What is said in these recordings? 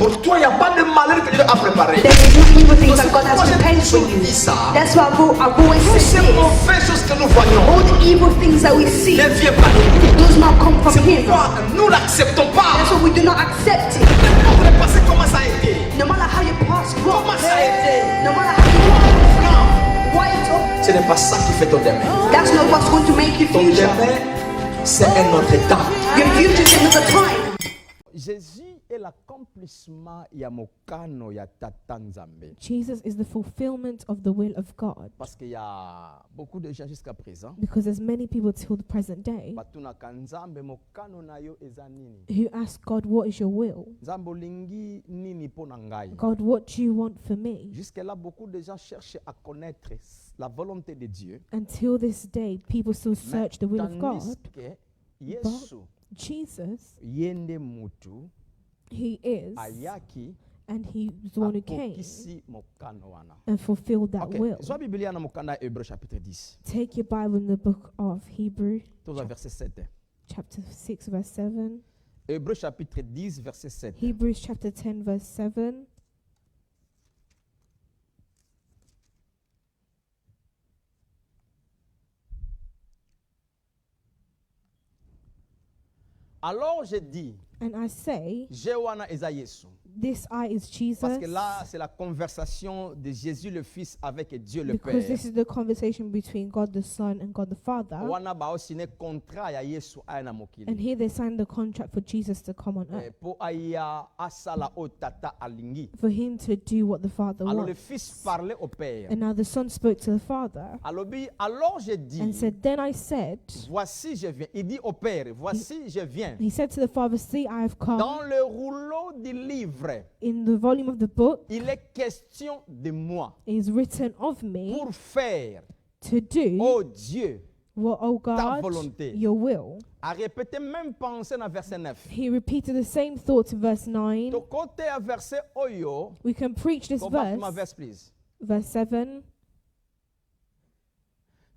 Pour toi, il n'y a pas de malheur que Dieu a préparé. There is no evil things that God has prepared for you. That's why I've always Toutes ces said this. mauvaises choses que nous voyons All the evil things that we see, ne viennent pas de nous. does not come from C'est Him. pourquoi nous n'acceptons pas. That's why we do not accept it. N'importe le passé, comment ça a été. No matter how your past was, Comment ça a été. no matter how you Non, white up, ce n'est pas ça qui fait ton demain. that's not what's going to make your Ton future. demain, c'est un autre temps. Your future is another time. Jésus est l'accomplissement ya mokano ya tata Nzambe. Jesus is the fulfillment of the will of God. Parce qu'il y a beaucoup de gens jusqu'à présent. Because there's many people till the present day Batunaka Nzambe mokano na yo eza nini? who ask God, what is your will? Nzambe olingi nini po na ngai? God, what do you want for me? Jusque là, beaucoup de gens cherchent à connaître la volonté de Dieu. Until this day, people still search the will of God. Tandis que Yesu Jesus, yende mutu He is, ayaki and He was the one who came akokisi mokano wana. and fulfilled that Okay. will. Soit Biblia na mokanda Hébreu chapitre 10. Take your Bible in the book of Hebrew, Toza verset 7. chapter 6, verse 7. Hébreu chapitre 10 verset 7. Hebrews chapter 10, verse 7. Alors je dis, And I say, Jewana eza Yesu. this I is Jesus. Parce que là, c'est la conversation de Jésus le Fils avec Dieu le Because Père. this is the conversation between God the Son and God the Father. Wana ba osine contrat ya Yesu aya na And mokili. here they signed the contract for Jesus to come on earth, Po aya asala o tata alingi. for him to do what the Father Alors le wants. Fils parlait au Père. And now the Son spoke to the Father Alors je dis, and said, then I said, voici je viens. Il dit au Père, voici je viens. he said to the Father, see, I have come. Dans le rouleau du livre, In the volume of the book, il est question de moi it is written of me pour faire, to do oh Dieu, what, oh God, volonté. your will. à répéter même pensée dans verset 9. He repeated the same thought in verse 9. To côté à verset oyo, We can preach this compartment verse, verse please. verse 7.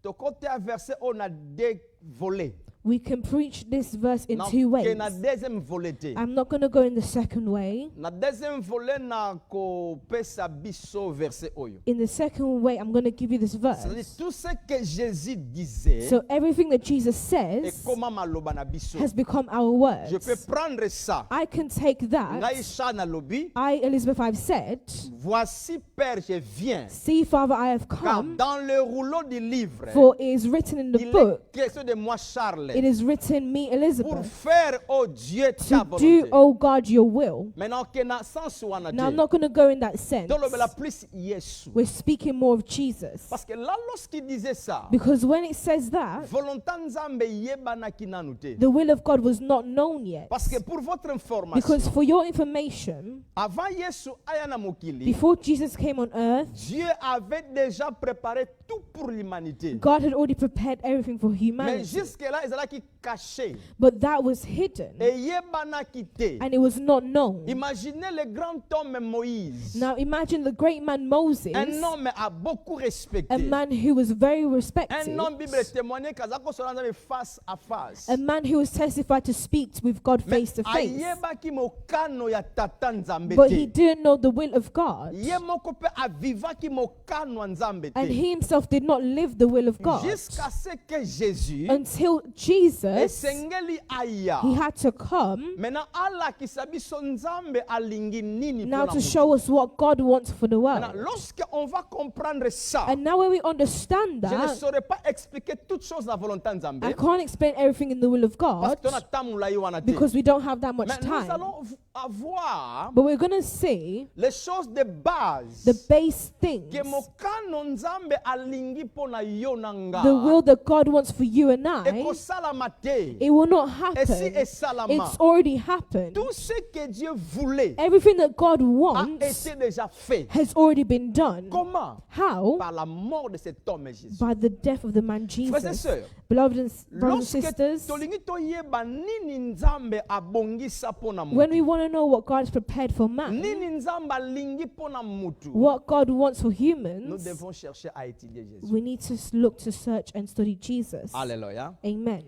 To côté à verset on a deux volets. We can preach this verse in Na- two ways. que na deuxième volet te. I'm not going to go in the second way. Na deuxième volet na ko pesa biso verset oyo. In the second way, I'm going to give you this C'est-à-dire verse. tout ce que Jésus disait So everything that Jesus et says comment maloba na biso. has become our Je peux words. prendre ça. I can take that. Naïcha na lobi. I, Elizabeth, I've said, Voici Père, je viens. see, Father, I have Car come, dans le rouleau du livre, for it is written in the il book, est question de moi Charles. it is written, me, Pour Elizabeth, faire, oh Dieu, ta to do, volonté. oh God, your will. Maintenant, que na sens wana Now, I'm te. not going to go in that sense. Dans le la plus Yesu. We're speaking more of Jesus. Parce que là, lorsqu'il disait ça, Because when it says that, volonté nzambe yebana kinanu te. the will of God was not known yet. Parce que pour votre information, Because for your information, avant Yesu aya na mokili, before Jesus came on earth, Dieu avait déjà préparé tout pour l'humanité. God had already prepared everything for Mais humanity. jusque-là, ils allaient caché. But that was hidden Et yebana kite. and it was not known. Imaginez le grand homme Moïse. Now imagine the great man Moses, Un homme a beaucoup respecté. a man who was very Un respected, homme Bible témoignait kazako sera nzambe face à face. a man who was testified to speak with God face to face. ayebaki mokano ya tata nzambe But he te. didn't know the will of God. Ye moko pe avivaki mokano ya nzambe And te. he himself did not live the will of God Jusqu'à ce que Jésus until Jesus, esengeli aya. he had to come Maintenant alakisa biso nzambe alingi nini now mpona to mutu. show us what God wants for the Maintenant, world. lorsqu'on va comprendre ça, And now when we understand je ne that, saurais pas expliquer toutes choses dans la volonté de Nzambe. I can't explain everything in the will of Parce God qu'on a tant moulaï wana te. because we don't have that much Mais nous time. allons avoir But we're going to see les choses de base. the base things, Que mokano nzambe alingi pona yo na nga. the will that God wants for you and I. Ekosalama te. It will not Esi happen. esalama. It's already happened. Tout ce que Dieu voulait Everything that God a wants été déjà fait. has already been done. Comment? How? Par la mort de cet homme Jésus. By the death of the man Frères et Jesus. sœurs, Beloved and brothers and lorsque sisters, tolingi toyeba nini nzambe abongisa pona when we mutu. want to know what God has prepared for man, Nini nzambe alingi pona mutu. what God wants for Nous humans, devons chercher à étudier Jésus. we need to look to search and study Jesus. Alléluia. Amen.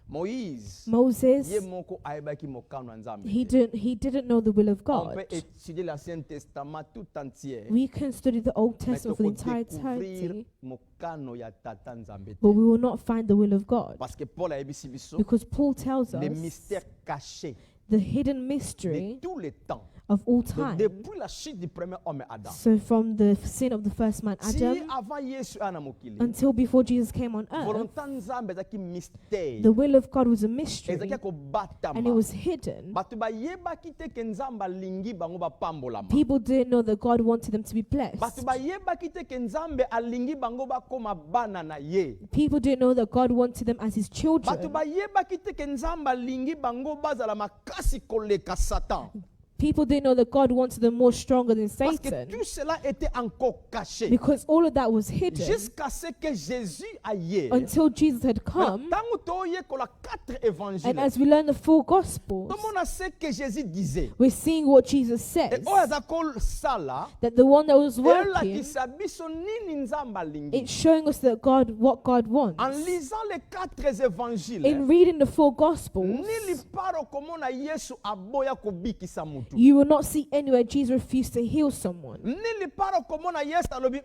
Moïse, Moses, ye moko ayebaki mokano ya Nzambe he te. didn't know the will of On God. peut étudier l'Ancien Testament tout entier. We can study the Old Mais Testament for the entire découvrir entirety, mokano ya tata Nzambe te. but we will not find the will of God. Parce que Paul ayebisi biso Because Paul tells les us mystères cachés the hidden de mystery tous les temps. of all Donc, time. depuis la chute du premier homme Adam. So from the sin of the first man Si Adam avant Yesu ana mokili. until before Jesus came on earth, Volonté Nzambe ezaki mystère. the will of God was a mystery Ezaki kobatama. and it was hidden. Bato bayebaki te ke Nzambe alingi bango bapambolama. People didn't know that God wanted them to be Bato blessed. bayebaki te ke Nzambe alingi bango bakoma bana na ye. People didn't know that God wanted them as his Bato children. bayebaki te ke Nzambe alingi bango bazala makasi koleka Satan. People didn't know that God wanted them more stronger than Parce que Satan. tout cela était encore caché. Because all of that was hidden Jusqu'à ce que Jésus aille. until Jesus had come. Tango toye kola 4 And évangiles. as we learn the four Gospels, Tout le monde a ce que Jésus disait. we're seeing what Jesus Et says. oyo azakol sala. That the one that was Et working, lakisa biso nini Nzambe alingi. it's showing us that what God wants. En lisant les 4 évangiles. In reading the four Gospels, Nili paro komona Yesu aboya kobikisa mutu. you will not see anywhere Jesus refused to heal someone. Nili paro komona Yesu alobi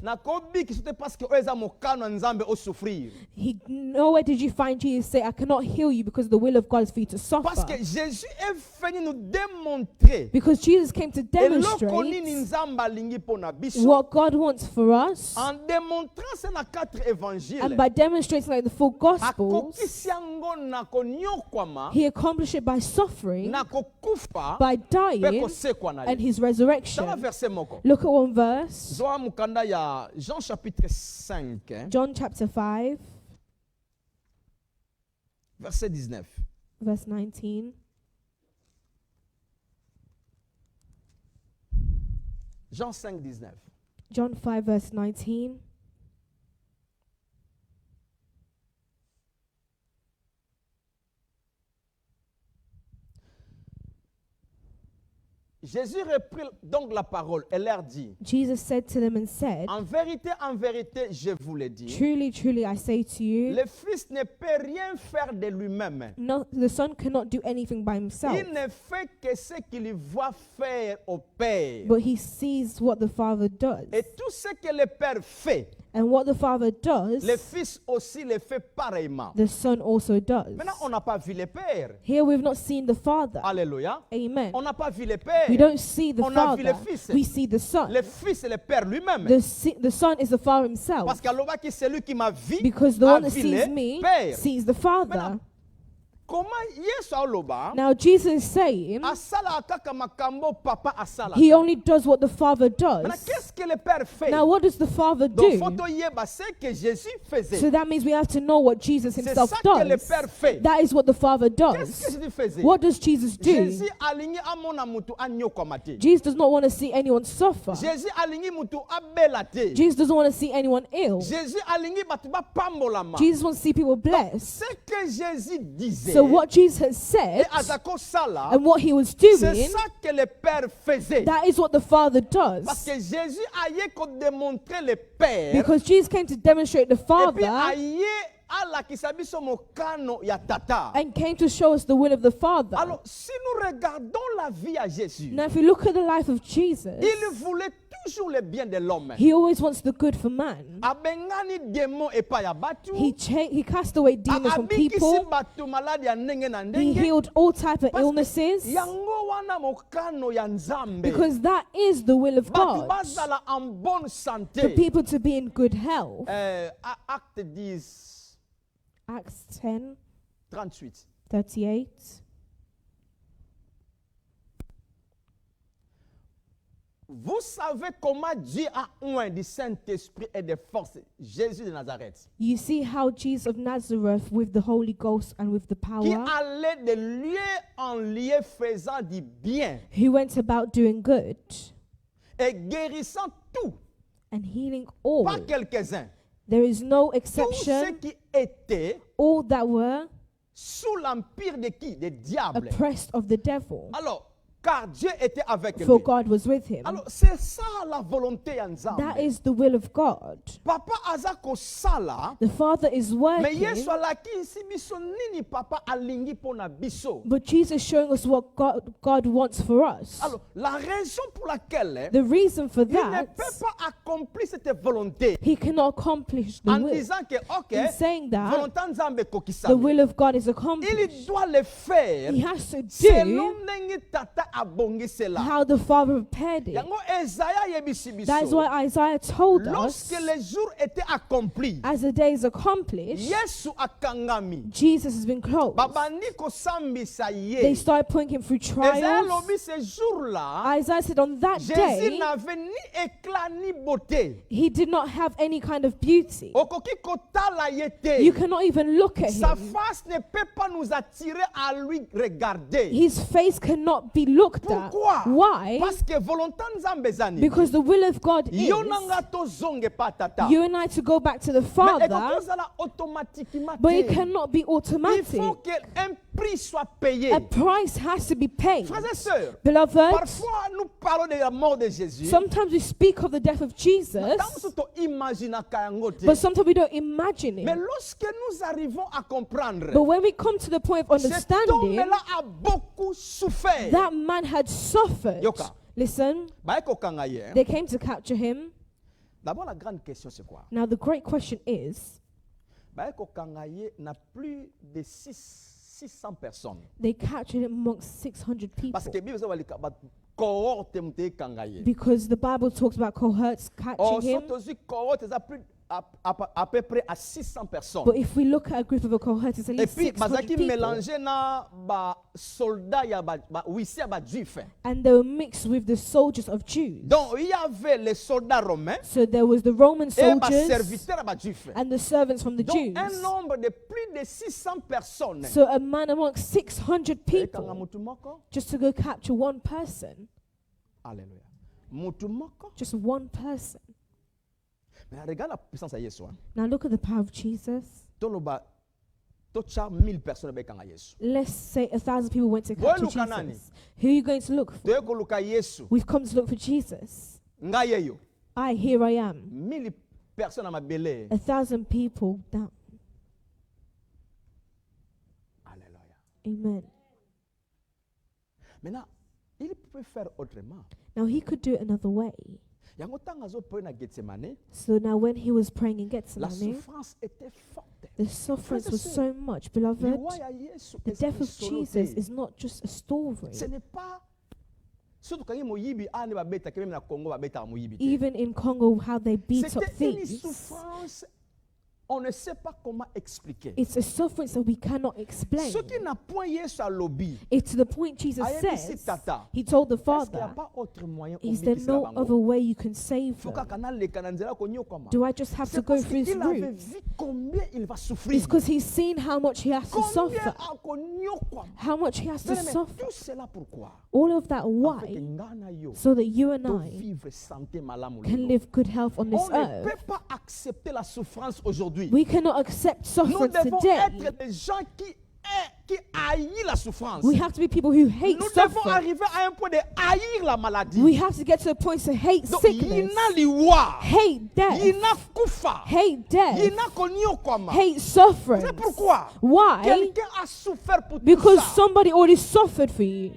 na kobikisa te parce que oyo eza mokano ya Nzambe o souffrir. Nowhere did you find Jesus say, I cannot heal you because the will of God is for you to Parce que suffer. Jésus est venu nous démontrer Because Jesus came to eloko nini demonstrate Nzambe alingi pona biso. what God wants for us. En démontrant c'est na 4 évangiles. And by demonstrating like the four Gospels, Akokisi yango na konyokwama, he accomplished it by suffering, na kokufa, by pe dying, kosekwa na and ye. his Tala resurrection. verset moko. Look at one verse. Zoa mukanda ya Jean chapitre 5, John chapter 5, verset 19. verse 19. Jean 5, 19. John 5, verse 19. Jésus reprit donc la parole et leur dit, Jesus said to them and said, en vérité, je vous le dis, Truly, truly, I say to you, le Fils ne peut rien faire de lui-même. no, the Son cannot do anything by himself, Il ne fait que ce qu'il voit faire au Père. but he sees what the Father does. Et tout ce que le Père fait, And what the Father does, le Fils aussi le fait pareillement. the Son also does. Maintenant, on n'a pas vu le Père. Here we've not seen the Father. Alléluia. Amen. On n'a pas vu le Père. We don't see the On a vu Father. le Fils. We see the Son. Le Fils et le Père lui-même. The Son is the Father himself. Parce que celui qui m'a vu Because the a one that vu sees le me Père. sees the Father. Maintenant, comment Yesu aloba Now Jesus is saying asala kaka makambo papa asala. he only does what the Father Maintenant, does. qu'est-ce que le Père fait? Now what does the Father Donc, do? faut yeba ce que Jésus faisait. So that means we have to know what Jesus C'est himself ça que le does. Père fait. That is what the Father Qu'est-ce que does. Jésus faisait? What does Jesus do? Jésus alingi amona mutu anyokoma te. Jesus does not want to see anyone suffer. Jésus alingi mutu abela te. Jesus doesn't want to see anyone ill. Jésus alingi batu ba pambolama. Jesus wants to see people blessed. Ce que Jésus disait So what Jesus has et said azako sala, and what he was c'est doing, ça que le Père faisait. that is what the Father Parce does. que Jésus aille qu'on démontrer le Père Because Jesus came to demonstrate the et puis Father aille alakisa biso mokano ya tata. and came to show us the will of the Father. Alors, si nous regardons la vie à Jésus, Now if you look at the life of Jesus, il voulait toujours le bien de l'homme. he always wants the good for man. Abengani démon epa ya batu. He cast away demons from Abikisi people. batu maladi ya ndenge na He ndenge. healed all type of Parce que illnesses. yango wana mokano ya Nzambe. Because that is the will of Batu God. bazala en bonne For santé. people to be in good health. Acte 10, Acts 10, 38. 38. Vous savez comment Dieu a oint du Saint-Esprit et de force Jésus de Nazareth, You see how Jesus of Nazareth with the Holy Ghost and with the qui power, allait de lieu en lieu faisant du bien who went about doing good et guérissant tout, and healing all. pas quelques-uns, There is no tous ceux exception. qui étaient All that were sous l'empire de qui? Des diables. oppressed of the devil. Alors, car Dieu était avec for lui. God was with him. Alors, c'est ça la volonté ya Nzambe. That is the will of God. Papa aza kosala, The Father is mais working, Yesu alaki isi biso nini papa alingi pona biso. but Jesus showing us what God wants for us. Alors, la raison pour laquelle The reason for il ne that, peut pas accomplir cette volonté he cannot accomplish the en will. disant que, ok, In saying that, volonté Nzambe the kokisami. will of God is Il accomplished. doit le faire He has to selon do ndenge tata abongisela. how the Father prepared it. Yango Esaïa yebisi That is biso. why Isaiah told us, Lorsque les jours étaient accomplis, as the day is accomplished, Yesu akangami. Jesus has been clothed. Babandi kosambisa They ye. started putting him through Esaïa trials. lobi ce jour-là, Isaiah said on that Jésus day, n'avait ni éclat ni beauté. he did not have any kind of beauty. Okoki kotala ye te. You cannot even look at Sa him. face ne peut pas nous attirer à lui regarder. His face cannot be looked at. Pourquoi? Why? Parce que volonté nzambe ezani. Because the will of God is Yo nanga tozonge pa tata. you and I to go back to the Mais Father, ekokozala automatiquement but it te. cannot be Il automatic. faut qu'un prix soit payé. A price has to be paid. Frères et sœurs, Beloved, parfois nous parlons de la mort de Jésus. sometimes we speak of the death of Jesus, Tant que tu imagines yango te. but sometimes we don't imagine Mais it. lorsque nous arrivons à comprendre, But when we come to the point of cet understanding, homme-là a beaucoup souffert. that man had suffered. Yoka. Listen, Baekokanga ye. they came to capture him. D'abord, la grande question, c'est quoi? Now, the great question is, Baekokanga ye n'a plus de 600 personnes. they captured him amongst 600 people. Parce que Bible dit que cohorte mte kanga ye. Because the Bible talks about cohorts Or, catching him. surtout cohorte, ça plus à peu près à 600 personnes. But if we look at a group of a cohort, it's at Et least puis, 600 bazaki people. mélangé na ba soldat ya ba wisi ba juif. And they were mixed with the soldiers of Jews. Donc, il y avait les soldats romains So there was the Roman et ba soldiers serviteurs ba juif. and the servants from the Donc, Jews. un nombre de plus de 600 personnes. So a man amongst 600 Kanga people mutu moko. just to go capture one person. Alléluia. Mutu moko. Just one person. Mais regarde la puissance à Yesu. Now look at the power of Jesus. Toloba tocha 1000 personnes be kanga Yesu. Let's say 1,000 people went to Boy, capture look at nani. Jesus. Who are you going to look for? Toye koluka Yesu. We've come to look for Jesus. Ngaye yo. Here I am. 1000 personnes à mabele. 1,000 people down. Alléluia. Amen. Maintenant, il peut faire autrement. Now he could do it another way. Yango tanga zo pona Gethsemane. So now when he was praying in La Gethsemane, souffrance était forte. the sufferance was Frères et so much, beloved. Liwa ya Yesu The death of ezali solo Jesus te. is not just a story. Ce n'est pas surtout quand moyibi ane babeta ke même na Congo babeta moyibi. Even in Congo, how they beat up C'était une thieves. souffrance, on ne sait pas comment expliquer. It's a sufferance that we cannot explain. Ce qui n'a point Yesu à lobby. It's to the point Jesus Ayebi says, si tata. he told the Est-ce qu'il n'y a Father, pas autre moyen is there no other way you can save Faut them? kana leka na nzela konyo koma. Do I just have to C'est go parce through this qu'il avait route? vu combien il va souffrir. It's because he's seen how much he has to Combien suffer. a konyo koma. How much he has to Mais suffer. tout cela pourquoi? All of that, Afin que why? ngana yo So that you and to I vivre santé malamu can lelo. live good health on this On ne earth. peut pas accepter la souffrance aujourd'hui. We cannot accept Nous suffrance devons today. être des gens qui haïssent la souffrance. We have to be people who hate Nous devons suffering. arriver à un point de haïr la maladie. We have to get to the point to hate Donc, sickness, yina liwa, hate death, yina kufa, hate death, yina konyo koma. hate suffering. C'est pourquoi Why? quelqu'un a souffert pour tout Because ça. somebody already suffered for you.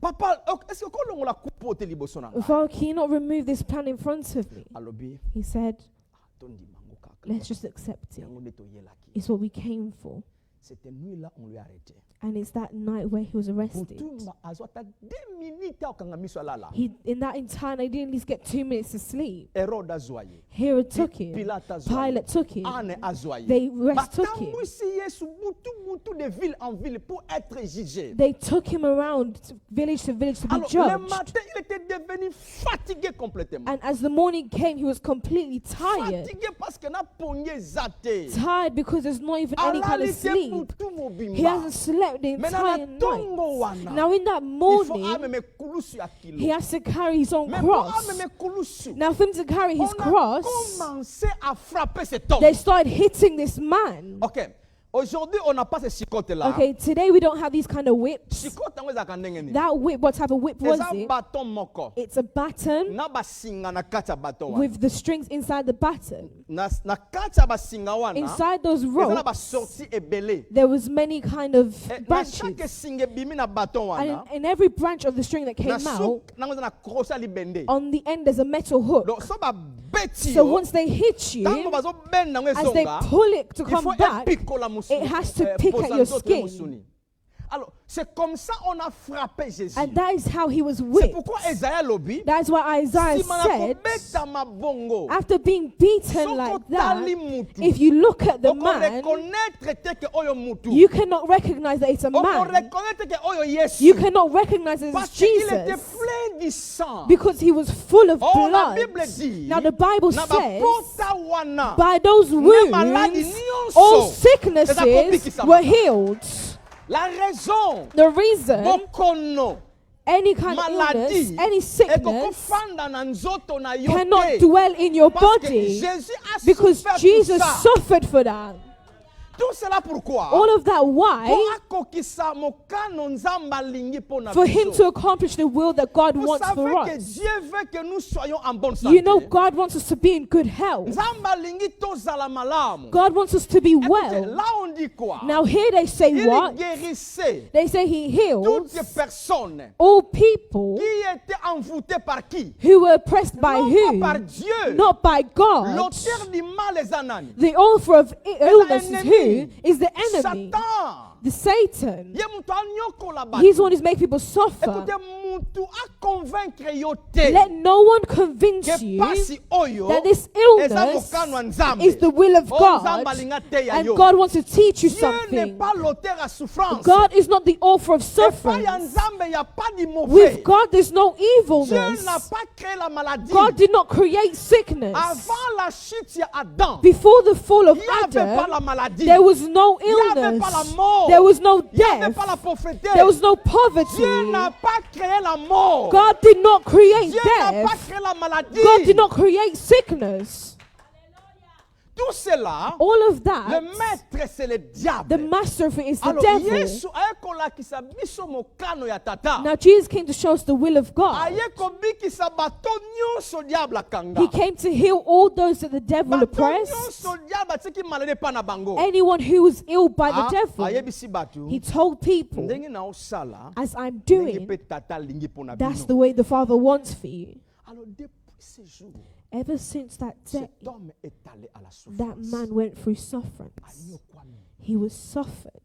Papa, est-ce que quand on la coupe au liboso na ngai? Father, can you not remove this plan in front of me? Alobi, He said, tondi mango kaka. let's just accept it. Yango nde toyelaki. It's what we came for. Cette nuit-là, on lui a arrêté. And it's that night where he was arrested. Butumba azwata 2 minutes akanga miso alala. In that entire night, he didn't at least get 2 minutes to sleep. Herode azwaye. Herod took him. Pilate azwaye. Pilate took him. Anne azwaye. They took him. Batambwisi Yesu butu de ville en ville pour être jugé. They took him around village to village to be Alors, le judged. matin, il était devenu fatigué complètement. And as the morning came, he was completely tired. Fatigué parce que n'a pogné zate. Tired because there's not even any kind of Alalité sleep. butu mobimba. He hasn't slept the Maintenant, na entire night. tongo wana. Now in that Il faut morning, amener kulusu ya kilo. he has to carry his own Mais pour cross. amener kulusu, Now for him to carry his on a cross, commencé à frapper cet homme. they started hitting this man. Ok. Aujourd'hui, on n'a pas ces chicottes-là. Okay, today we don't have these kind of whips. Chicotte, on les a kandengeni. That whip, what type of whip was C'est un it? bâton moko. It's a baton Na basinga na kati ya bâton wana. with the strings inside the baton. Na kati ya basinga wana. Inside those Eza na ropes, basorti ebele. there was many kind of Na branches. chaque singa bimi na bâton And wana. in every branch of the string that Na came souk out, nango eza na crochet libende. on the end there's a metal hook. Donc so ba beti So yo. once they hit you, Tango bazo ben nango as they ezonga. pull it to Il faut come back, epikola musuni. it has to pick at your skin. Alors, c'est comme ça on a frappé Jésus. And that is how he was C'est whipped. pourquoi Esaïe lobi. That's why Isaiah Si mana said, kobeta mabongo. after being beaten like that, if you look at the man, you cannot recognize that it's a man. You cannot recognize that it's Parce qu'il était Jesus plein du sang. because he was full of Oh, la blood. Bible dit, Now the Bible na says, bapota wana, by those maladies wounds, nyonso, all eza sicknesses kobikisa were bango. healed. la raison, The reason, bokono, any kind of maladie, illness, any sickness ekokofanda na nzoto na yo cannot te. dwell in your Parce que body Jésus a because souffert Jesus tout ça. suffered for that. Tout cela pourquoi? All of that, why? Po akokisa mokano nzamba alingi po na For him biso. to accomplish the will that God Vous wants for savez que us. Dieu veut que nous soyons en bonne santé. You know, God wants us to be in good health. Nzamba alingi tozala malamu. God wants us to be Écoutez, well. là on dit quoi? Now here they say Il what? guérissait They say he heals toutes les personnes all people qui étaient envoûtées par qui? who were oppressed by Non pas par who? Dieu. Not by God. L'auteur du mal est Anani. The author of illness is who? enemy. Is the enemy. Satan. The Satan. Ye mutu anyoko la batu. He's the one who's making people suffer. Écoutez, mutu a convaincre yo te. Let no one convince Que you pasi oyo that this eza illness mokano ya Nzambe. is the will of Oh, God, Nzambe alinga te ya and yo. God wants to teach you Dieu n'est something. pas l'auteur à souffrance. God is not the author of Et pas suffering. ya Nzambe, y a pas de mauvais. With God, there's no Dieu evilness. n'a pas créé la maladie. God did not create sickness. Avant la chute ya Adam, Before the fall of il n'y avait pas la Adam, maladie. there was no Il n'y avait pas la illness. mort. There was no Il n'y avait death. pas la pauvreté. There was no Dieu poverty. n'a pas créé la mort. God did not create Dieu n'a pas death. créé la maladie. God did not create sickness. Tout cela, All of le that, maître c'est le diable. the master of it is the Alors devil. Yesu ayekolakisa biso mokano ya tata. Now Jesus came to show us the will of God. Ayekobikisa bato nyonso diable akanga. He came to heal all those that the devil Bato oppressed. nyonso diable atiki malade pa na bango. Anyone who was ill by the devil. Ayebisi bato. He told people, Ndenge na osala. as I'm Ndenge doing, pe tata lingi po na that's bino. the way the Father wants for you. Alors depuis ce jour, Ever since that day, cet homme est allé à la that souffrance. man went through sufferance. Ayokwami. He was suffered.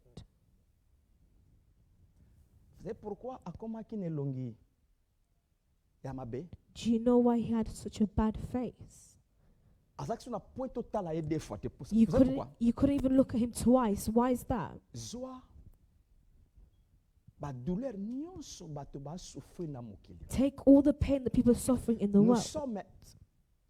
C'est pourquoi akomaki nelongi ya mabe. Do you know why he had such a bad face? Azaki na point total a deux fois te pousse. You Vous savez pourquoi? couldn't even look at him twice. Why is that? Zwa ba douleur nyonso bato ba souffrir na mokili. Take all the pain that people are suffering in the Nous world. sommes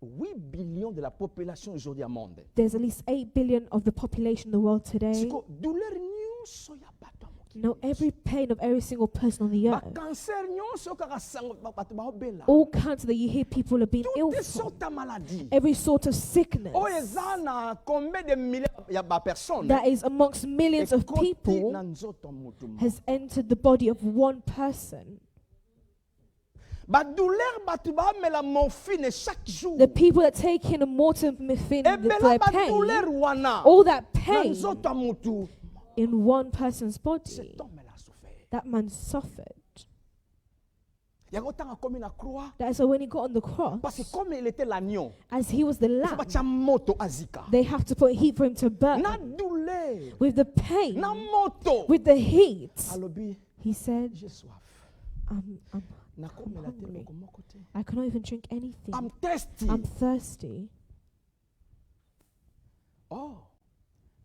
8 billions de la population aujourd'hui au monde. There's at least 8 billion of the population in the world today. Siko douleur nyonso ya bato a mokili. Know every pain of every single person on the Ba earth. cancer nyonso kaka sango bato ba obela. All cancer that you hear people are being ill Toutes from. sortes de maladies. Every sort of sickness Oh eza na combien de milliers ya ba personnes. that is amongst millions of people na nzoto mutu. has entered the body of one person. Ba douleur bato ba mela morphine chaque jour. The people that take in a morphine for Ebela their ba douleur pain, wana. all that Na pain nzoto mutu. in one person's body, Cet homme a souffert. that man suffered. Yango tanga komi na croix. That's why when he got on the cross, Parce que comme il était l'agneau, as he was the il faut lamb, batia moto azika. they have to put heat for him to burn. Na douleur, With the pain, na moto. with the heat, Alobi, he said, j'ai soif. I'm Na komela te hungry. moko moko te. I cannot even drink anything. I'm thirsty. I'm thirsty. Oh,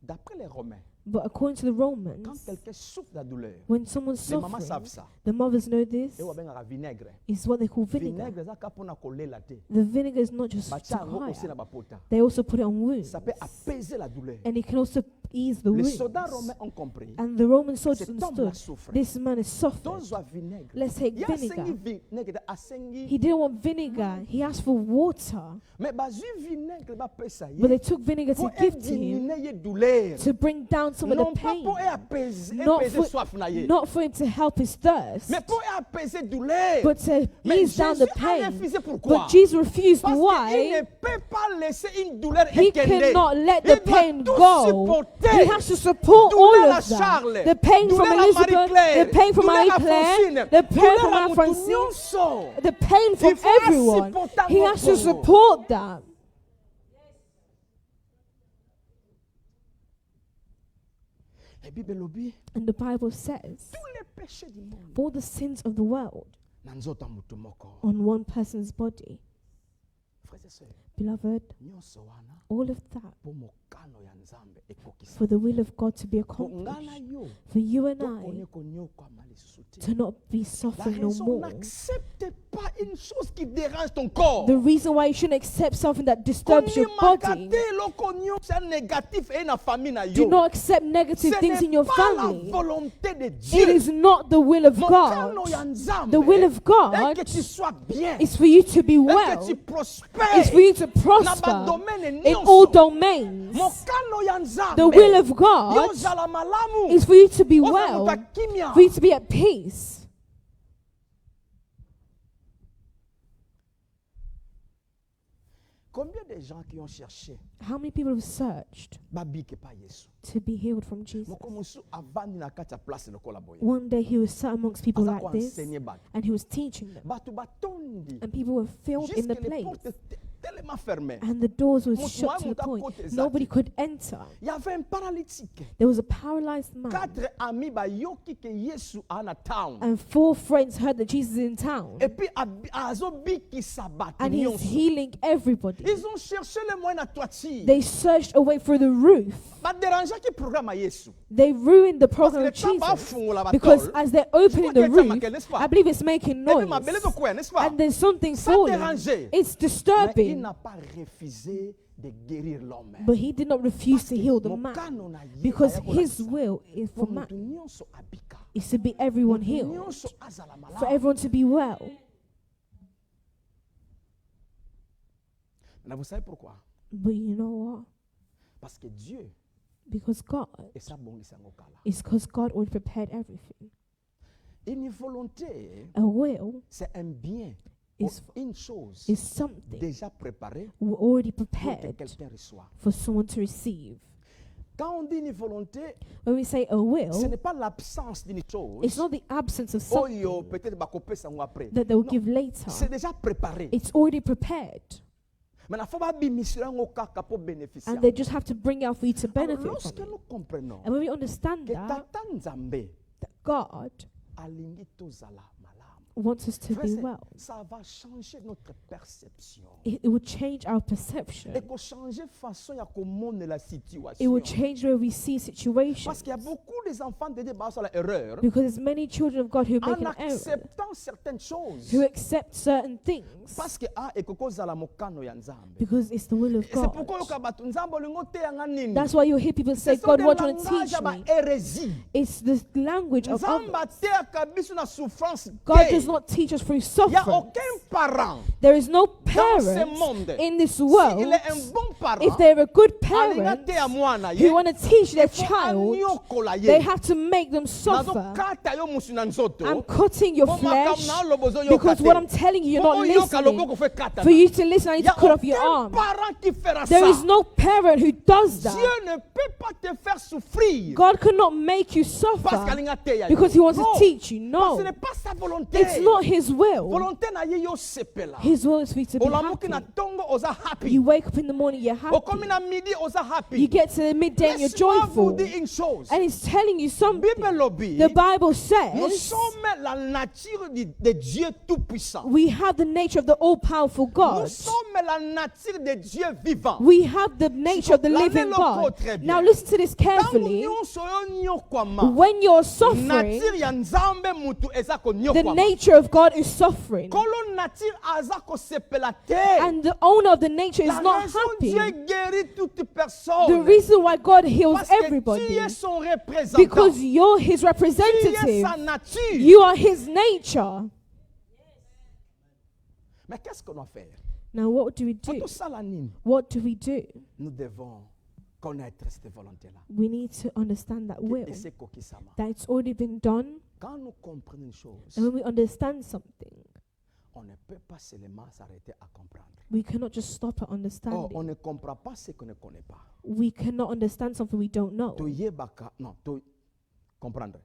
d'après les Romains, But according to the quand Romans, quelqu'un souffre de la douleur, when someone's les mamans savent suffering, ça. the mothers know this. Et on benga vinaigre. It's what they call vinegar. Vinaigre eza kapona kolela te. The vinegar is not just to Batia yango aussi na cry. bapota. They also put it on wounds. Ça peut apaiser la douleur. And it can also ease the Les wounds. soldats romains ont compris. And the Roman soldiers Cet homme-là understood souffrait. this man is suffering. Dozwa vinaigre. Let's take Ya vinegar. asengi vinaigre, asengi. He didn't want vinegar. He asked for water. Mais bazui vinaigre ba pesa But ye. they took vinegar to Pour give to him éliminer ye douleur. to bring down down some of the pain. Not for him to help his thirst, but to ease down the pain. But Jesus refused. Why? He cannot let the pain go. He has to support all of that. The pain from Elizabeth, the pain from Marie-Claire, the pain from Anne Francine, the pain from everyone. He has to support that. And the Bible says, for the sins of the world on one person's body. Beloved, all of that for the will of God to be accomplished, for you and I to not be suffering no more. The reason why you shouldn't accept something that disturbs your body, do not accept negative things in your family. It is not the will of God. The will of God is for you to be well. It's for you to prosper in all domains. The will of God is for you to be well, for you to be at peace. How many people have searched to be healed from Jesus? One day he was sat amongst people like this, and he was teaching them, and people were filled in the place, and the doors were shut to the point nobody could enter. There was a paralyzed man, and 4 friends heard that Jesus is in town, and he is healing everybody. They searched away through the roof. They ruined the program of Jesus, because as they're opening the roof, I believe it's making noise, and there's something falling. It's disturbing. But he did not refuse to heal the man, because his will is for man is to be everyone healed, for everyone to be well. But you know what? Because God, it's because God already prepared everything. A will is something already prepared for someone to receive. When we say a will, it's not the absence of something that they will give later. It's already prepared. And they just have to bring out for you to benefit from it. And when we understand that God wants us to be well, it will change our perception. It will change where we see situations. Because there's many children of God who make an error, who accept certain things because it's the will of God. That's why you hear people say, God, what do you want to teach me? It's the language of others. God does not teach us through suffering. There is no parent in this world, if they're a good parent who want to teach their child, they have to make them suffer. I'm cutting your flesh because what I'm telling you, you're not listening. For you to listen, I need to cut off your arm. There is no parent who does that. God cannot make you suffer because he wants to teach you. No, it's not his will. His will is for you to be happy. You wake up in the morning, you're happy. You get to the midday and you're joyful. And it's telling you something. The Bible says we have the nature of the all-powerful God. We have the nature of the living God. Now listen to this carefully. When you're suffering, the nature of God is suffering. And the owner of the nature is not happy. The reason why God heals everybody, because you're his representative. You are his nature. Now what do we do? What do we do? connaître cette volonté-là. We need to understand that will, Et c'est kokisama. that it's already been done. Quand nous comprenons une chose, And when we understand something, on ne peut pas seulement s'arrêter à comprendre. we cannot just stop at Oh, on understanding. ne comprend pas ce qu'on ne connaît pas. We cannot understand something we don't know. To yebaka, non, to comprendre.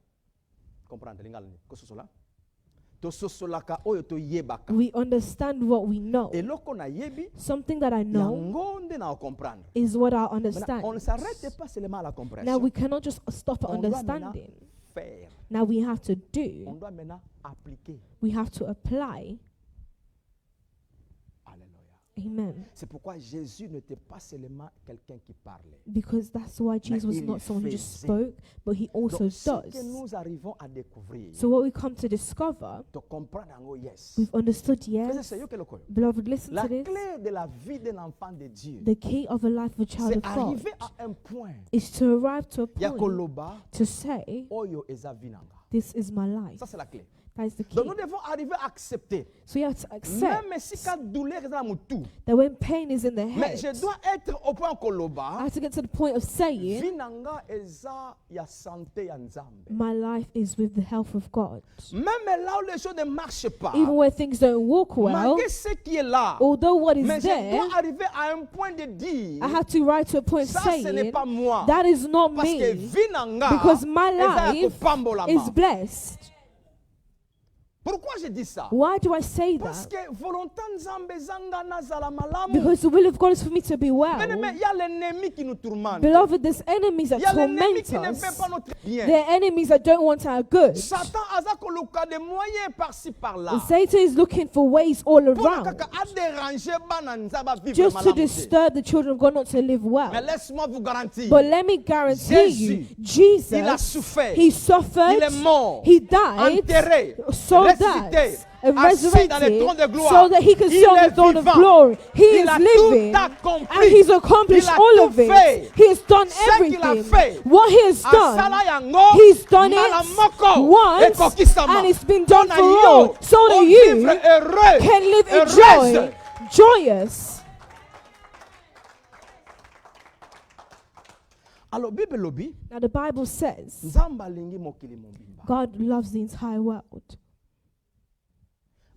Comprendre, lingalani, ko sosola. To sosolaka oyo to yebaka. We understand what we know. Et loko na yebi, Something that I know yango nde na comprendre. is what I Maintenant, understand. on ne s'arrête pas seulement à la Now compréhension. we cannot just stop at On doit maintenant understanding. faire. Now we have to On do. doit maintenant appliquer. We have to apply. Alléluia. Amen. C'est pourquoi Jésus n'était pas seulement quelqu'un qui parlait. Because that's why Jesus was il not someone who just faisait. spoke, but he also Donc, ce que does. nous arrivons à découvrir, So what we come to discover, de comprendre en haut, yes. we've understood, Frères et yes. sœurs, yo, quel est le col? Beloved, listen La to this. clé de la vie d'un enfant de Dieu, The key of a life of a child c'est of God arriver à un point. is to arrive to a point Yakoloba, to say, oyo eza vinanga. this is my life. Ça, c'est la clé. That is the key. Donc, nous devons arriver à accepter. So you have to accept Même si la douleur est dans mon tout, that when pain is in the mais head, je dois être au point I koloba. have to get to the point of saying, Vinanga eza ya santé ya nzambe. my life is with the health of God. Même là où les choses ne marchent pas, Even where things don't walk well, malgré ce qui est là, although what is mais je there, dois arriver à un point de dire, I have to write to a point ça ce n'est saying, pas moi. that is not Parce que me, vinanga because my eza ya life kopambolama. is blessed. Pourquoi je dis ça? Why do I say Parce that? que volonté nzambe zanga nazala malamu. Because the will of God is for me to be well. Mais il y a l'ennemi qui nous tourmente. Beloved, there's enemies that Il y a l'ennemi torment qui ne veut us. pas notre bien. There are enemies that don't want our good. Satan aza koluka des moyens par-ci par-là. And Satan is looking for ways all Pour around kaka a déranger bana nzaba vivre just to malamu. disturb the children of God not to live Mais well. laisse-moi vous garantir. But let me guarantee you, Jésus, il a Jesus, souffert. he Il suffered, est mort. he died, Enterré. so ressuscité. that and Assis dans le trône de resurrected, gloire. so that he can Il sit on est the throne of vivant. glory. He Il is a living, tout accompli. and he's accomplished Il a all tout of it. fait. He has done Ce qu'il a everything. fait. What he has Asala done, yango, he's done malamoko, it once, ekokisama. and it's been done Pona for yo, all, so that on you vivre heureux, can live in heureuse. joy, joyous. Alors Bible lobi, Now the Bible says nzamba lingi mokili mobimba. God loves the entire world,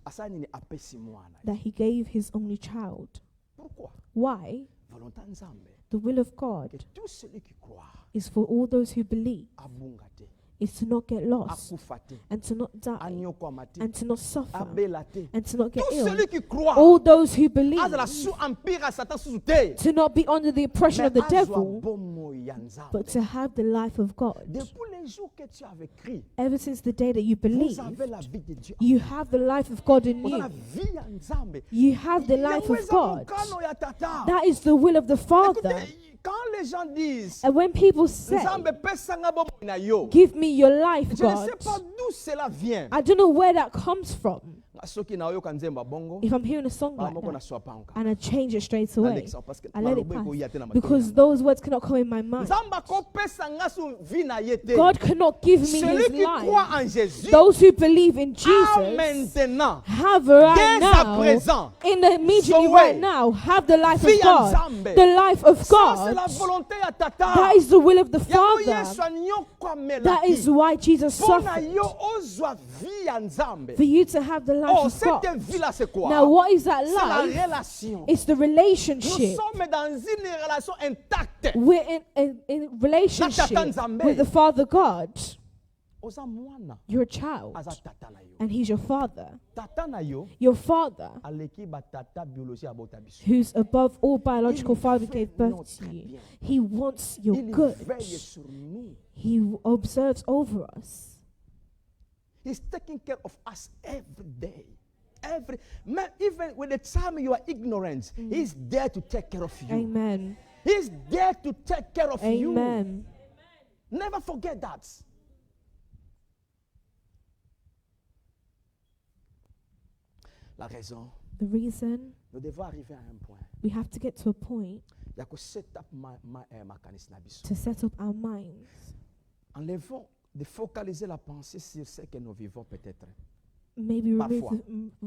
Asani ni apesi mwana. that he gave his only child. Pourquoi? Why? Volonté nzambe. The will of God Que tout celui qui croit is for all those who believe, abunga te, is to not get lost, akufa te, and to not die, anyokwama te, and to not suffer, abela te. and to not get Tout ill. celui qui croit All those who believe, azala sous empire à Satan sous te. to not be under the oppression of the Mais azwa devil, bomo ya nzambe. but to have the life of God. Depuis les jours que tu avais crié, Ever since the day that you vous believe, avez la vie de Dieu. you have the life of God in Vous avez la you. vie ya nzambe. You have the life of Yaweza God. mukano ya tata. That is the will of the Father. Écoutez, quand les gens disent And when people say, nzambe pesanga bomo na yo, give me your life, je ne sais God, pas d'où cela vient. I don't know where that comes from. Soki na oyoka nzemba bongo, If I'm hearing a song like moko na that, swapanka. and I change it straight away, Alexa, parce que I let it maloba eko ya pass. te na matoi Because nanga. those words cannot come in my mind. Nzamba ko pesanga su vie na ye te. God cannot give me Celui his qui croit life. en Jésus, Those who believe in a Jesus maintenant, have right dès à now, présent, in the immediately son right way. now, have the life Vie of God. ensemble. The life of ça c'est la God. volonté ya tata. That is the will of the Yango Yesu Father. anyokwa That is melaki. why Jesus Pona suffered. yo ozwa vie ya nzambe. For you to have the life Oh, of cette God. vie là c'est quoi? Now, what is that C'est la life? relation. It's the Nous relationship. sommes dans une relation intacte. We're in relationship with the Father God. Oza mwana, You're a child, aza tata na yo. and He's your Father. Tata na yo, Your Father, aleki ba tata biologie abota biso. who's above all biological father, fait gave birth notre to you. bien. He wants your Il good. veille sur nous. He observes over us. He's taking care of us every day. Even when the time you are ignorant, He's there to take care of you. Amen. He's there to take care of you. Amen. Never forget that. La raison, The reason nous devons arriver à un point. we have to get to a point Il y a que set up mécanisme na biso. to set up our minds. Enlevons de focaliser la pensée sur ce que nous vivons peut-être. Maybe Parfois.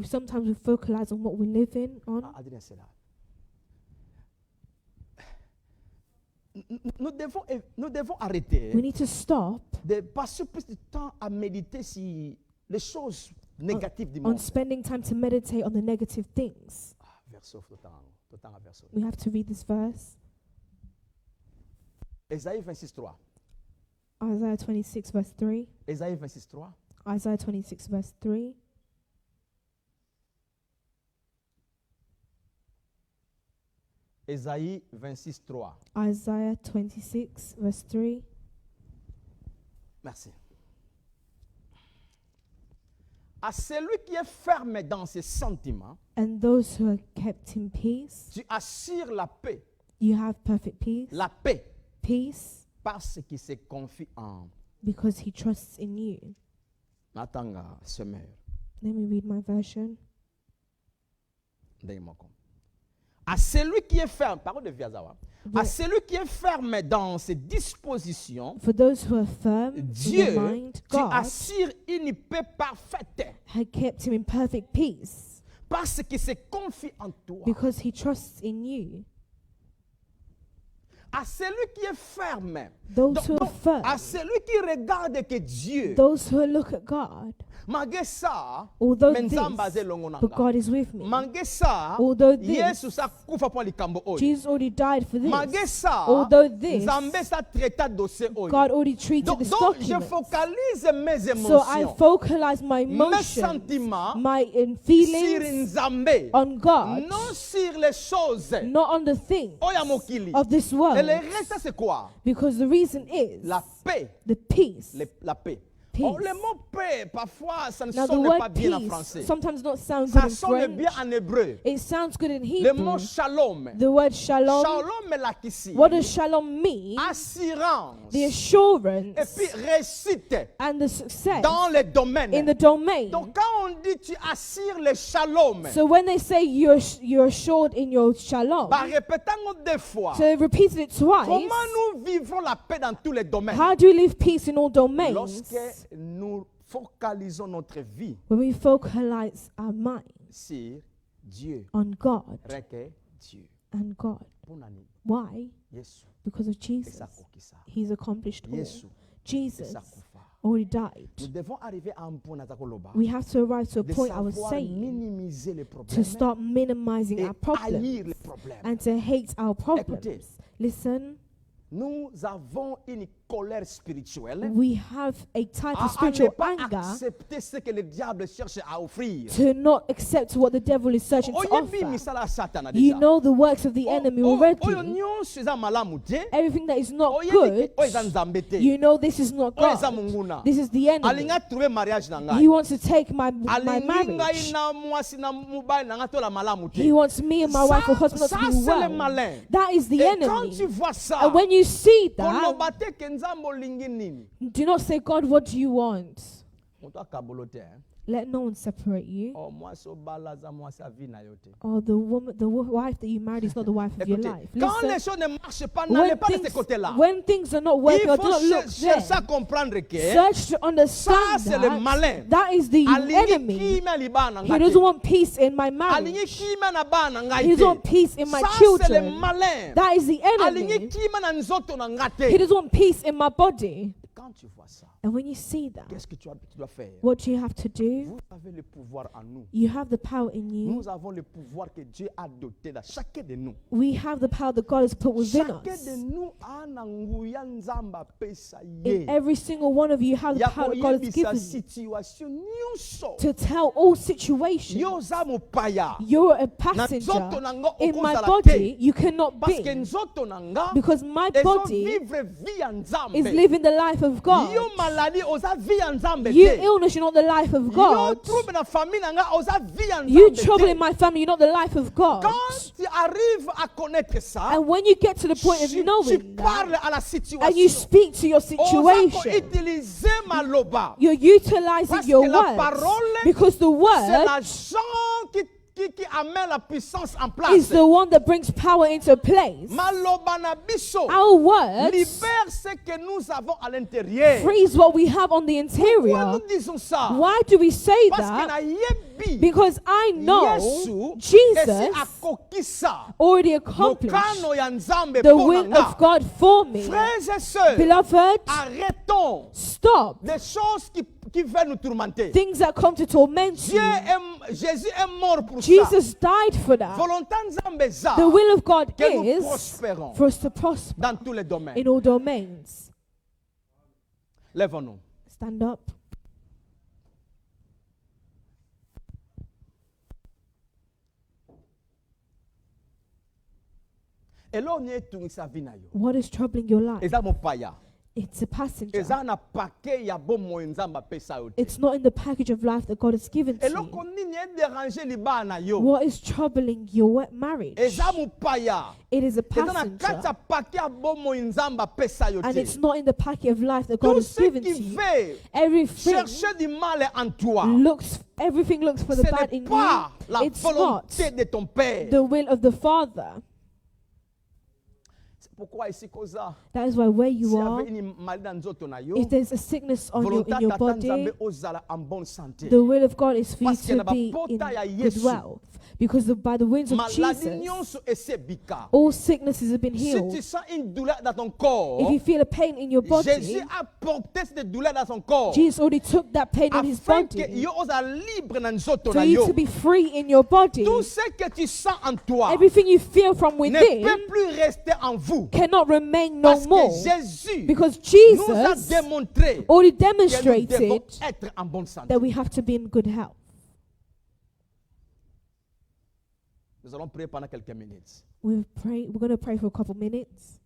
sometimes we focalize on what we live in on. Adrien, c'est là. nous devons arrêter We need to stop de passer plus de temps à méditer sur les choses négatives du on monde. spending time to meditate on the negative things. Verset tout le temps à verset. We have to read this verse. Ésaïe 26:3. Isaiah 26 verse 3. Ésaïe 26:3. Isaiah 26 verse 3. Ésaïe 26:3. Isaiah 26 verse 3. Merci. À celui qui est ferme dans ses sentiments, And those who are kept in peace, tu assures la paix. you have perfect peace. La paix. Peace Parce qu'il se confie en because he trusts in you. Natanga semeur. Let me read my version. À celui qui est ferme, parole de Viazawa. À celui qui est ferme dans ses dispositions, For those who are firm in Dieu, their mind, tu God assures une paix parfaite. had kept him in perfect peace Parce qu'il se confie en toi. because he trusts in you. À celui qui est ferme. Those who are firm, À celui qui regarde que Dieu. those who look at God, Malgré ça, although menzamba this, zelongo but nanga. God is with me. Malgré ça, Although this, Yesu sa kufa pour likambo oyo. Jesus already died for Malgré this. ça, Although this, Nzambe sa traita dossier oyo. God already treated Donc, this donc je document. focalise mes So I émotions, focalize my mes emotions, sentiments my sur feelings Nzambe, on God, non sur les choses not on the things oya mokili. of this Et world. le reste c'est quoi? Because the reason is La paix. the peace. La paix. Peace. Oh, le mot paix, parfois, ça ne Now the sonne pas word bien en peace français. sometimes not sound Ça good in sonne bien French. en hébreu. It sounds good in Le mot Hebrew. shalom. The word shalom. Shalom est là qu'ici. What does shalom mean? Assurance. The assurance Et puis réussite and the success dans les domaines. in the domain. Donc quand on dit tu assures le shalom, So when they say you're assured in your shalom, bah répétons deux fois. so they've repeated it twice. Comment nous vivons la paix dans tous les domaines? How do we live peace in all domains? Lorsque nous focalisons notre vie When we focalize our mind sur Dieu, on God rien que Dieu. and God. Pour nani? Why? Yesu. Because of Et Jesus. ça kokisa. He's accomplished all. Yesu. Et Jesus ça kufa. already died. Nous devons arriver à un point nazakoloba We have to arrive to a de point, I was savoir saying, minimiser les to problèmes start minimizing et our problems haïr les problèmes. and to hate our problems. Écoutez. Listen, Nous avons une colère spirituelle we have a type of à ne spiritual pas anger accepter ce que le diable cherche à offrir. to not accept what the devil is searching to Oyebi offer. misala Satan You déjà. know the works of the enemy already. Oyo nyonso eza malamu te. Everything that is not Oyebi good, oyo eza nzambe te. you know this is not Oyo eza God. munguna. This is the enemy. Alinga trouver mariage na He ngai. wants to take my Alingi ngai marriage. na mwasi na mobali na ngai tola malamu te. He wants me and my wife or husband not Ça to c'est be le well. malin. That is the Et quand enemy. tu vois ça, And when you see that, koloba te ke nzambe olingi nini? do not say, God, what do you want? Moto akabolo te. Let no one separate you. Oh, mwasi obala za mwasi avi na yo te. Or the wife that you married is not the wife of your Écoutez, life. quand les Listen, choses ne marchent pas, n'allez pas de ce côté-là. when things are not working, Il or do faut not look chercher à there. comprendre que Search to understand ça, c'est le malin. that is the alingi enemy. kima liba na He ngai doesn't te. want peace in my Alingi marriage. kima na ba na He ngai doesn't want te. peace in my Ça, c'est le children. malin. That is the Alingi enemy. kima na nzoto na ngai He te. doesn't want peace in my body. Quand tu vois ça, And when you see that, qu'est-ce que tu dois faire? what do you have to do? Vous avez le pouvoir en nous. You have the power in you. Nous avons le pouvoir que Dieu a doté dans chacun de nous. We have the power that God has put within Chacun us. de nous a na nguya nzamba pesa In ye. every single one of you have the Ya power that God has koyebisa given you situation nyonso. to tell all situations. Yo za mopaya. You're a Na passenger. nzoto na nga In my okozala body, te. you cannot Parce que be. nzoto na nga Because my body vivre vie ya nzambe. is living the life of God. Yo maladie oza vie ya nzambe You te. illness, you're not the life of Yo God. trouble na famille na nga oza vie ya You nzambe trouble te. in my family, you're not the life of God. Quand tu arrives à connaître ça, And when you get to the point of tu knowing that, parles à la situation. and you speak to your Oza situation, utiliser maloba. you're utilizing Parce your que la words. parole, Because the C'est word l'argent amène la puissance en place. is the one that brings power into place. Our words libère ce que nous avons à l'intérieur. frees what we have on the Pourquoi interior. nous disons ça? Why do we say Parce que that? because Because I know Jesus already accomplished the will of God for me. Frères et sœurs, Beloved, arrêtons stop des choses qui veulent nous tourmenter. things that come to torment you. Jésus est mort pour ça. Jesus died for that. Volonté nzambe za, The will of God que nous is prospérons for us to prosper dans tous les domaines. in all domains. Lèvons-nous. Stand up. Et là, on est tout sa vie na yo. What is troubling your life? Eza mon paya. It's a passenger. Eza na paquet ya bon mo nzamba pesa yo. It's not in the package of life that God has given to Et là, you. qu'on n'y déranger li ba na yo. What is troubling your marriage? Eza mon paya. It is a Eza na kati passenger. ya paquet ya bon mo nzamba pesa yo. And it's not in the packet of life that God Tout has ce given qui to you. veut Everything chercher du mal en toi, everything looks for ce the bad n'est in pas you. la It's not volonté de ton Père. the will of the Father. Pourquoi ici Koza? That is why where you S'il y are, avait une maladie dans nzoto na yo, if there's a sickness in your volonté body, nzambe ozala en bonne santé. the will of God is for you Parce que to na be bapota ya in good Yesu, wealth. Because by the wounds of maladie Jesus, nyonso esebika. all sicknesses have been Si healed. tu sens une douleur dans ton corps, If you feel a pain in your Jésus body, a porté cette douleur dans son corps. Jesus already took that pain in his Afin que body yo osa libre na nzoto for na you yo. to be free in your body. Tout ce que tu sens en toi Everything you feel from ne within peut plus rester en vous. cannot remain no Parce more. que Jésus Because nous a Jesus démontré already que nous devons demonstrated être en bonne santé. that we have to be in good health. Nous allons prier pendant quelques minutes. We're going to pray for a couple minutes.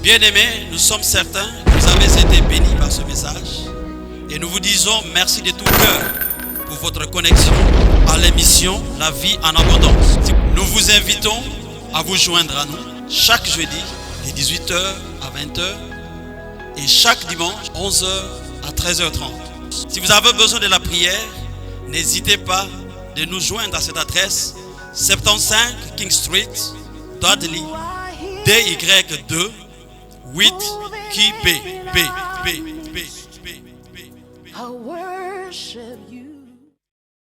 Bien-aimés, nous sommes certains que vous avez été bénis par ce message et nous vous disons merci de tout cœur pour votre connexion à l'émission La vie en abondance. Nous vous invitons à vous joindre à nous chaque jeudi de 18h à 20h et chaque dimanche 11h à 13h30. Si vous avez besoin de la prière, n'hésitez pas de nous joindre à cette adresse 75 King Street, Dudley, DY2 8 qui B. I worship you.